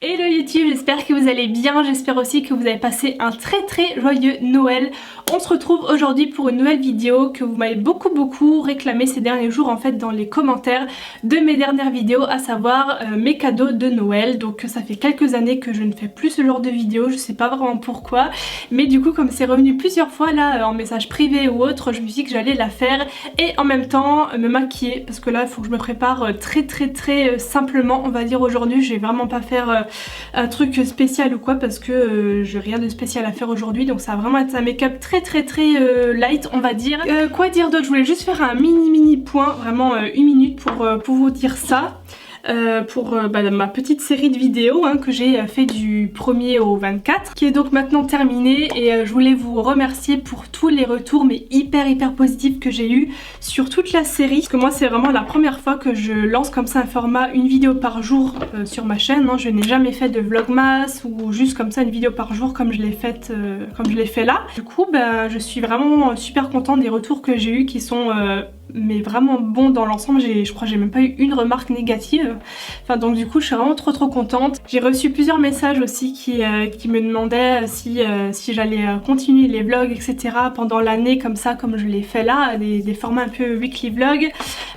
Hello YouTube, j'espère que vous allez bien, j'espère aussi que vous avez passé un très joyeux Noël. On se retrouve aujourd'hui pour une nouvelle vidéo que vous m'avez beaucoup réclamé ces derniers jours en fait dans les commentaires de mes dernières vidéos, à savoir mes cadeaux de Noël. Donc ça fait quelques années que je ne fais plus ce genre de vidéo, je sais pas vraiment pourquoi, mais du coup comme c'est revenu plusieurs fois là en message privé ou autre, je me suis dit que j'allais la faire et en même temps me maquiller parce que là il faut que je me prépare très simplement on va dire aujourd'hui. Je vais vraiment pas faire un truc spécial ou quoi parce que j'ai rien de spécial à faire aujourd'hui, donc ça va vraiment être un make-up très light on va dire. Quoi dire d'autre, je voulais juste faire un mini point, vraiment une minute pour vous dire ça. Pour ma petite série de vidéos que j'ai fait du 1er au 24 qui est donc maintenant terminée, et je voulais vous remercier pour tous les retours mais hyper positifs que j'ai eu sur toute la série, parce que moi c'est vraiment la première fois que je lance comme ça un format une vidéo par jour sur ma chaîne. Je n'ai jamais fait de vlogmas ou juste comme ça une vidéo par jour comme je l'ai fait là. Du coup je suis vraiment super contente des retours que j'ai eu qui sont mais vraiment bon dans l'ensemble. Je crois que j'ai même pas eu une remarque négative, enfin donc du coup je suis vraiment trop contente. J'ai reçu plusieurs messages aussi qui me demandaient si j'allais continuer les vlogs etc pendant l'année comme ça, comme je l'ai fait là, des formats un peu weekly vlog.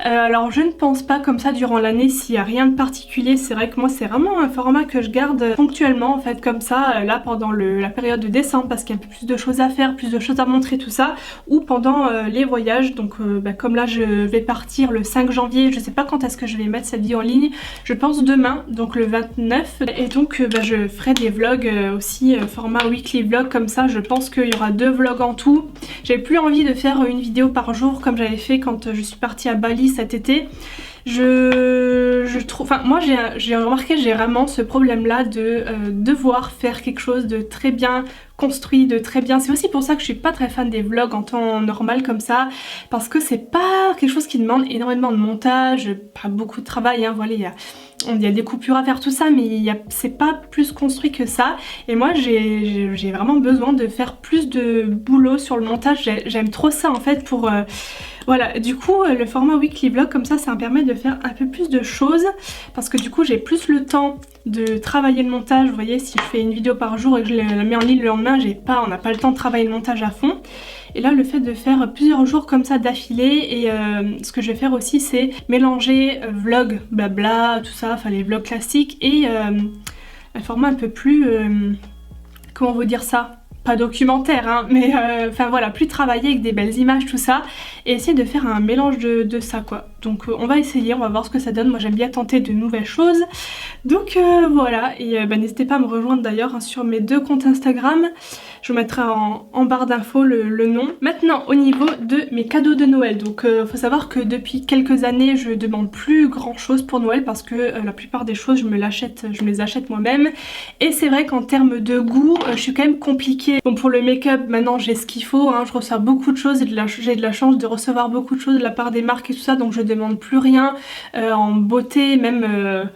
Alors je ne pense pas comme ça durant l'année s'il n'y a rien de particulier. C'est vrai que moi c'est vraiment un format que je garde ponctuellement en fait comme ça, là pendant la période de décembre parce qu'il y a un peu plus de choses à faire, plus de choses à montrer tout ça, ou pendant les voyages. Donc comme là je vais partir le 5 janvier, je sais pas quand est-ce que je vais mettre cette vidéo en ligne, je pense demain, donc le 29, et donc je ferai des vlogs aussi format weekly vlog comme ça. Je pense qu'il y aura 2 vlogs en tout. J'ai plus envie de faire une vidéo par jour comme j'avais fait quand je suis partie à Bali cet été. Je trouve, enfin moi j'ai remarqué, j'ai vraiment ce problème là de devoir faire quelque chose de très bien construit, de très bien. C'est aussi pour ça que je suis pas très fan des vlogs en temps normal comme ça, parce que c'est pas quelque chose qui demande énormément de montage, pas beaucoup de travail, voilà, il y a des coupures à faire tout ça, mais c'est pas plus construit que ça. Et moi j'ai vraiment besoin de faire plus de boulot sur le montage. J'aime trop ça en fait pour voilà, du coup le format weekly vlog comme ça me permet de faire un peu plus de choses, parce que du coup j'ai plus le temps de travailler le montage. Vous voyez, si je fais une vidéo par jour et que je la mets en ligne le lendemain, on n'a pas le temps de travailler le montage à fond. Et là le fait de faire plusieurs jours comme ça d'affilée, et ce que je vais faire aussi c'est mélanger vlog, blabla, tout ça, enfin les vlogs classiques, et un format un peu plus, comment vous dire ça, pas documentaire mais enfin voilà, plus travaillé avec des belles images tout ça, et essayer de faire un mélange de ça quoi. Donc on va essayer, on va voir ce que ça donne. Moi j'aime bien tenter de nouvelles choses, donc voilà. Et n'hésitez pas à me rejoindre d'ailleurs sur mes 2 comptes Instagram, je vous mettrai en barre d'infos le nom. Maintenant au niveau de mes cadeaux de Noël, donc faut savoir que depuis quelques années je demande plus grand chose pour Noël, parce que la plupart des choses je me les achète moi-même, et c'est vrai qu'en termes de goût je suis quand même compliquée. Bon, pour le make-up maintenant j'ai ce qu'il faut, je reçois beaucoup de choses, j'ai de la chance de recevoir beaucoup de choses de la part des marques et tout ça, donc je demande plus rien. En beauté même,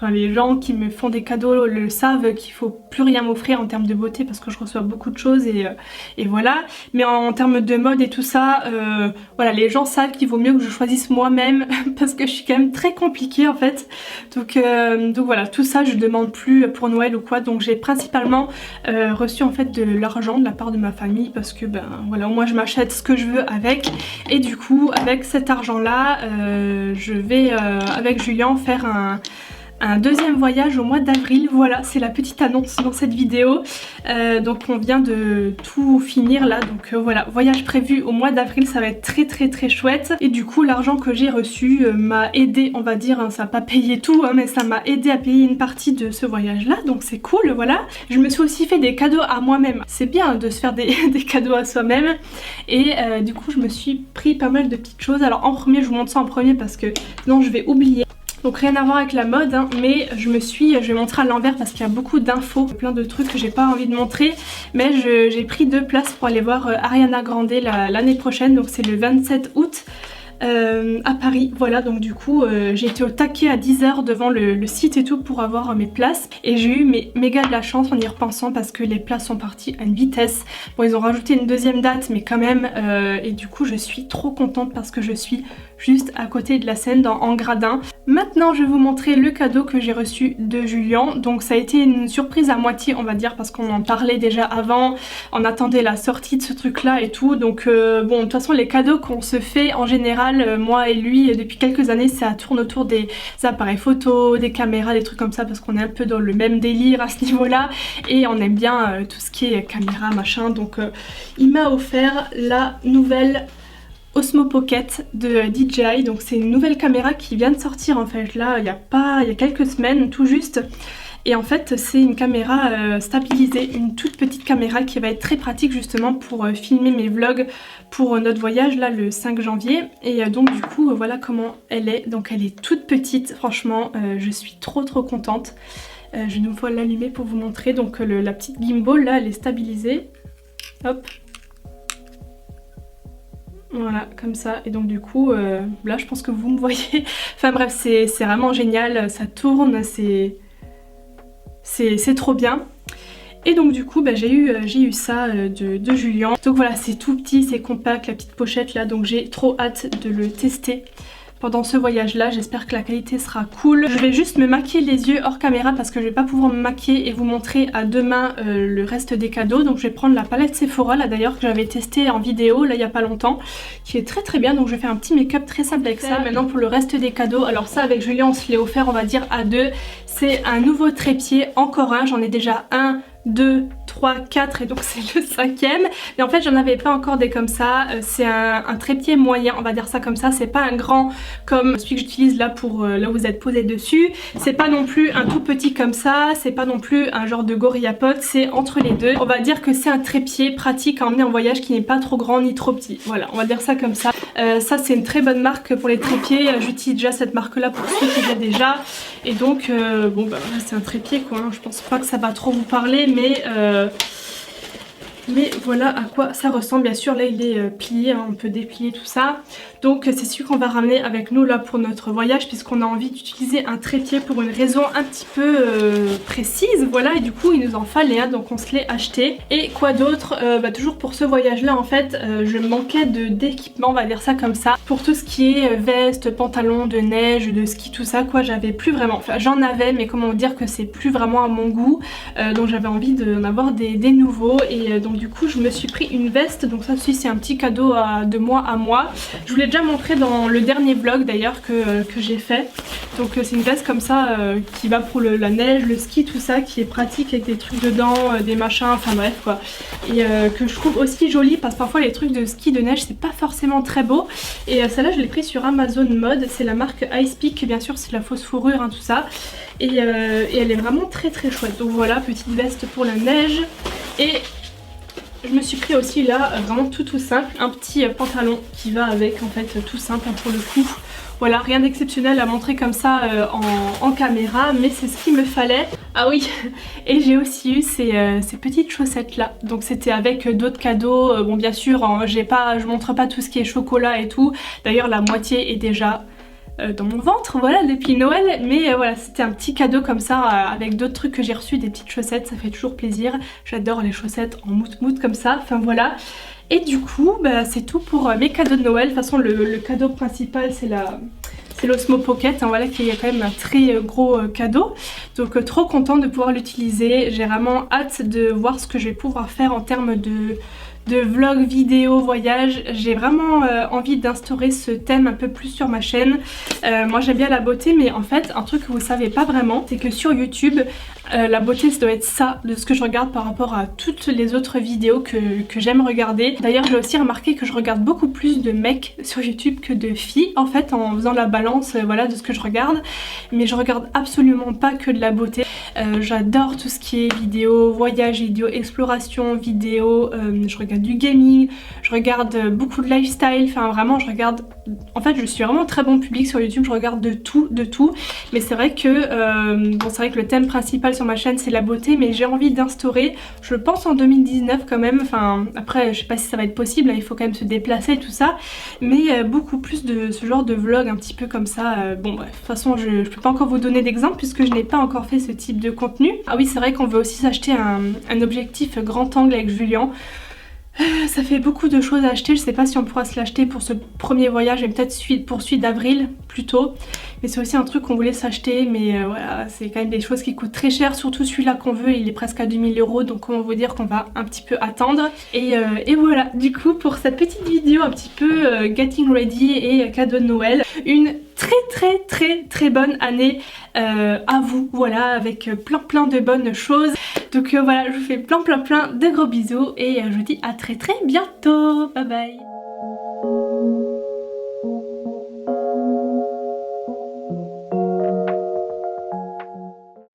les gens qui me font des cadeaux le savent qu'il faut plus rien m'offrir en termes de beauté, parce que je reçois beaucoup de choses, et voilà. Mais en termes de mode et tout ça, voilà, les gens savent qu'il vaut mieux que je choisisse moi-même parce que je suis quand même très compliquée en fait. Donc voilà, tout ça je demande plus pour Noël ou quoi. Donc j'ai principalement reçu en fait de l'argent de la part de ma famille, parce que voilà, au moins je m'achète ce que je veux avec. Et du coup avec cet argent là je vais avec Julien faire un deuxième voyage au mois d'avril. Voilà, c'est la petite annonce dans cette vidéo. Donc on vient de tout finir là, donc voilà, voyage prévu au mois d'avril, ça va être très chouette. Et du coup l'argent que j'ai reçu m'a aidé, on va dire, ça n'a pas payé tout mais ça m'a aidé à payer une partie de ce voyage là, donc c'est cool. Voilà, je me suis aussi fait des cadeaux à moi-même, c'est bien de se faire des cadeaux à soi-même. Et du coup je me suis pris pas mal de petites choses. Alors en premier, je vous montre ça en premier parce que sinon je vais oublier. Donc rien à voir avec la mode mais je vais montrer à l'envers parce qu'il y a beaucoup d'infos, plein de trucs que j'ai pas envie de montrer. Mais j'ai pris 2 places pour aller voir Ariana Grande l'année prochaine, donc c'est le 27 août. à Paris. Voilà, donc du coup j'ai été au taquet à 10 h devant le site et tout pour avoir mes places, et j'ai eu méga de la chance en y repensant parce que les places sont parties à une vitesse. Bon, ils ont rajouté une deuxième date mais quand même, et du coup je suis trop contente parce que je suis juste à côté de la scène en gradin. Maintenant je vais vous montrer le cadeau que j'ai reçu de Julien. Donc ça a été une surprise à moitié on va dire, parce qu'on en parlait déjà avant, on attendait la sortie de ce truc là et tout. Donc bon, de toute façon les cadeaux qu'on se fait en général, moi et lui depuis quelques années, ça tourne autour des appareils photo, des caméras, des trucs comme ça, parce qu'on est un peu dans le même délire à ce niveau là et on aime bien tout ce qui est caméra machin. Donc il m'a offert la nouvelle Osmo Pocket de DJI. Donc c'est une nouvelle caméra qui vient de sortir en fait là il y a quelques semaines tout juste. Et en fait c'est une caméra stabilisée, une toute petite caméra qui va être très pratique justement pour filmer mes vlogs pour notre voyage là le 5 janvier. Et donc du coup voilà comment elle est. Donc elle est toute petite, franchement je suis trop contente. Je vais une fois l'allumer pour vous montrer. Donc la petite gimbal là elle est stabilisée. Hop. Voilà, comme ça. Et donc du coup, là je pense que vous me voyez. Enfin bref, c'est vraiment génial, ça tourne, c'est trop bien. Et donc du coup, bah, j'ai eu ça de Julien. Donc voilà, c'est tout petit, c'est compact, la petite pochette là. Donc j'ai trop hâte de le tester pendant ce voyage là. J'espère que la qualité sera cool. Je vais juste me maquiller les yeux hors caméra parce que je vais pas pouvoir me maquiller et vous montrer à deux mains le reste des cadeaux. Donc je vais prendre la palette Sephora là d'ailleurs que j'avais testée en vidéo là il y a pas longtemps, qui est très bien. Donc je vais faire un petit make-up très simple avec ça. Maintenant pour le reste des cadeaux, alors ça avec Julien on se l'est offert on va dire à deux. C'est un nouveau trépied, encore un, j'en ai déjà un, 2, 3, 4 et donc c'est le 5e. Mais en fait j'en avais pas encore des comme ça. C'est un trépied moyen, on va dire ça comme ça. C'est pas un grand comme celui que j'utilise là pour là où vous êtes posé dessus. C'est pas non plus un tout petit comme ça. C'est pas non plus un genre de gorillapod. C'est entre les deux. On va dire que c'est un trépied pratique à emmener en voyage qui n'est pas trop grand ni trop petit. Voilà, on va dire ça comme ça. Ça c'est une très bonne marque pour les trépieds. J'utilise déjà cette marque là pour ceux qui l'ont déjà. Et donc bon bah voilà, c'est un trépied quoi. Je pense pas que ça va trop vous parler. Mais voilà à quoi ça ressemble. Bien sûr là il est plié, hein, on peut déplier tout ça. Donc c'est celui qu'on va ramener avec nous là pour notre voyage, puisqu'on a envie d'utiliser un trépied pour une raison un petit peu précise. Voilà, et du coup il nous en fallait un, donc on se l'est acheté. Et quoi d'autre, toujours pour ce voyage là en fait je manquais d'équipement, on va dire ça comme ça. Pour tout ce qui est veste, pantalon de neige, de ski, tout ça quoi, j'avais plus vraiment, enfin j'en avais mais comment dire que c'est plus vraiment à mon goût. Donc j'avais envie d'en avoir des nouveaux. Et donc du coup je me suis pris une veste. Donc ça aussi c'est un petit cadeau de moi à moi. Je vous l'ai déjà montré dans le dernier vlog d'ailleurs que j'ai fait. Donc c'est une veste comme ça qui va pour la neige, le ski, tout ça, qui est pratique avec des trucs dedans, des machins, enfin bref quoi. Et que je trouve aussi jolie parce que parfois les trucs de ski, de neige c'est pas forcément très beau. Et celle-là je l'ai pris sur Amazon Mode, c'est la marque Ice Peak, bien sûr c'est la fausse fourrure, hein, tout ça. Et elle est vraiment très chouette. Donc voilà, petite veste pour la neige. Et je me suis pris aussi là, vraiment tout simple, un petit pantalon qui va avec en fait, tout simple pour le coup. Voilà, rien d'exceptionnel à montrer comme ça en caméra, mais c'est ce qu'il me fallait. Ah oui, et j'ai aussi eu ces petites chaussettes là. Donc c'était avec d'autres cadeaux. Bon bien sûr, je montre pas tout ce qui est chocolat et tout. D'ailleurs la moitié est déjà dans mon ventre, voilà, depuis Noël. Mais voilà, c'était un petit cadeau comme ça avec d'autres trucs que j'ai reçus, des petites chaussettes, ça fait toujours plaisir. J'adore les chaussettes en mout comme ça, enfin voilà. Et du coup c'est tout pour mes cadeaux de Noël. De toute façon le cadeau principal c'est l'Osmo Pocket, hein, voilà, qui est quand même un très gros cadeau. Donc trop contente de pouvoir l'utiliser. J'ai vraiment hâte de voir ce que je vais pouvoir faire en termes de vlog, vidéo, voyage. J'ai vraiment envie d'instaurer ce thème un peu plus sur ma chaîne. Moi j'aime bien la beauté, mais en fait un truc que vous savez pas vraiment, c'est que sur YouTube la beauté ça doit être ça de ce que je regarde par rapport à toutes les autres vidéos que j'aime regarder. D'ailleurs j'ai aussi remarqué que je regarde beaucoup plus de mecs sur YouTube que de filles en fait, en faisant la balance voilà, de ce que je regarde. Mais je regarde absolument pas que de la beauté. J'adore tout ce qui est vidéo, voyage, vidéo, exploration, vidéo. Je regarde regarde du gaming, je regarde beaucoup de lifestyle, enfin vraiment je regarde, en fait je suis vraiment très bon public sur YouTube, je regarde de tout, mais c'est vrai que bon, c'est vrai que le thème principal sur ma chaîne c'est la beauté, mais j'ai envie d'instaurer, je pense en 2019 quand même, enfin après je sais pas si ça va être possible, il faut quand même se déplacer et tout ça, mais beaucoup plus de ce genre de vlog un petit peu comme ça. Bon bref, de toute façon je peux pas encore vous donner d'exemple puisque je n'ai pas encore fait ce type de contenu. Ah oui, c'est vrai qu'on veut aussi s'acheter un objectif grand angle avec Julien. Ça fait beaucoup de choses à acheter, je sais pas si on pourra se l'acheter pour ce premier voyage et peut-être pour celui d'avril plutôt. Mais c'est aussi un truc qu'on voulait s'acheter, mais voilà, c'est quand même des choses qui coûtent très cher, surtout celui-là qu'on veut, il est presque à 2000 €, donc comment vous dire qu'on va un petit peu attendre. Et voilà, du coup pour cette petite vidéo un petit peu getting ready et cadeau de Noël, une très bonne année à vous, voilà, avec plein de bonnes choses. Donc voilà, je vous fais plein de gros bisous et je vous dis à très bientôt. Bye bye.